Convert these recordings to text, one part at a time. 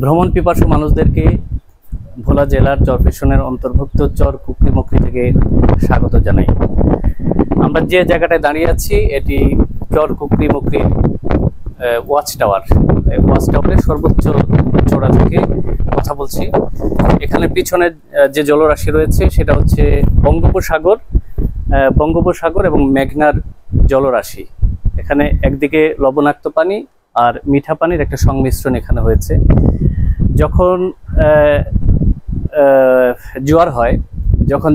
ভ্রমণ পিপাসু মানুষদেরকে ভোলা জেলার চরফ্যাশনের অন্তর্ভুক্ত চর কুকরিমুখরি থেকে স্বাগত জানাই। আমরা যে জায়গাটায় দাঁড়িয়ে আছি এটি চর কুকরিমুখরির ওয়াচ টাওয়ার। ওয়াচ টাওয়ারের সর্বোচ্চ চূড়া থেকে কথা বলছি। এখানে পিছনে যে জলরাশি রয়েছে সেটা হচ্ছে বঙ্গোপসাগর এবং মেঘনার জলরাশি। এখানে একদিকে লবণাক্ত পানি আর মিঠা পানির একটা সংমিশ্রণ এখানে হয়েছে। যখন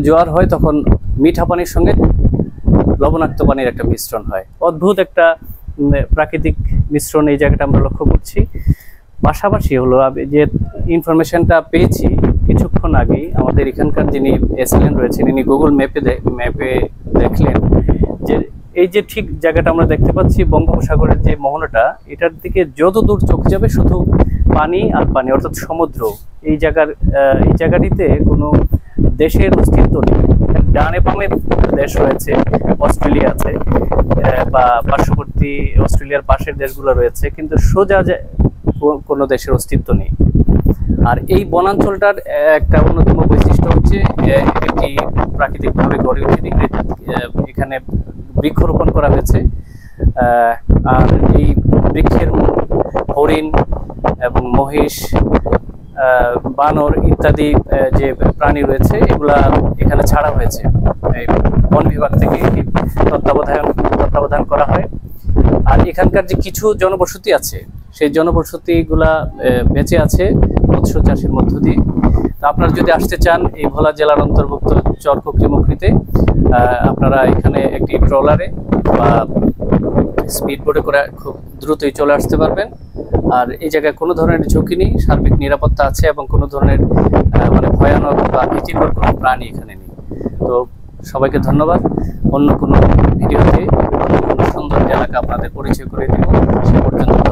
জোয়ার হয় তখন মিঠা পানির সঙ্গে লবণাক্ত পানির একটা মিশ্রণ হয়। অদ্ভুত একটা প্রাকৃতিক মিশ্রণ এই জায়গাটা আমরা লক্ষ্য করছি। পাশাপাশি হলো যে ইনফরমেশনটা পেয়েছি কিছুক্ষণ আগেই, আমাদের এখানকার যিনি এসএলএন রয়েছেন ইনি গুগল ম্যাপে দেখলেন যে এই যে ঠিক জায়গাটা আমরা দেখতে পাচ্ছি বঙ্গোপসাগরের যে মোহনাটা, এটার দিকে যত দূর চোখ যাবে শুধু পানি আর পানি, অর্থাৎ সমুদ্র। এই জায়গাটিতে কোনো দেশের অস্তিত্ব নেই। ডানে বামে দেশ রয়েছে, অস্ট্রেলিয়া আছে বা পার্শ্ববর্তী অস্ট্রেলিয়ার পাশের দেশগুলো রয়েছে, কিন্তু সোজা কোনো দেশের অস্তিত্ব নেই। আর এই বনাঞ্চলটার একটা অন্যতম বৈশিষ্ট্য হচ্ছে এটি প্রাকৃতিকভাবে গড়ে ওঠেনি। এখানে বৃক্ষরোপণ করা হয়েছে, আর এই বৃক্ষের হরিণ এবং মহিষ, বানর ইত্যাদি যে প্রাণী রয়েছে এগুলা এখানে ছাড়া হয়েছে। এই বন বিভাগ থেকে তত্ত্বাবধান করা হয়। আর এখানকার যে কিছু জনবসতি আছে সেই জনবসতিগুলা বেঁচে আছে মৎস্য চাষের মধ্য দিয়ে। তো আপনারা যদি আসতে চান এই ভোলা জেলার অন্তর্ভুক্ত চর কুকরিমুখরিতে, আপনারা এখানে একটি ট্রলারে বা স্পিড বোটে করে খুব দ্রুতই চলে আসতে পারবেন। আর এই জায়গায় কোনো ধরনের ঝুঁকি নেই, সার্বিক নিরাপত্তা আছে এবং কোনো ধরনের ভয়ানক বা ভীতিকর কোনো প্রাণী এখানে নেই। তো সবাইকে ধন্যবাদ। অন্য কোনো ভিডিওতে অন্য কোনো সুন্দর এলাকা আপনাদের পরিচয় করে দেব। সে পর্যন্ত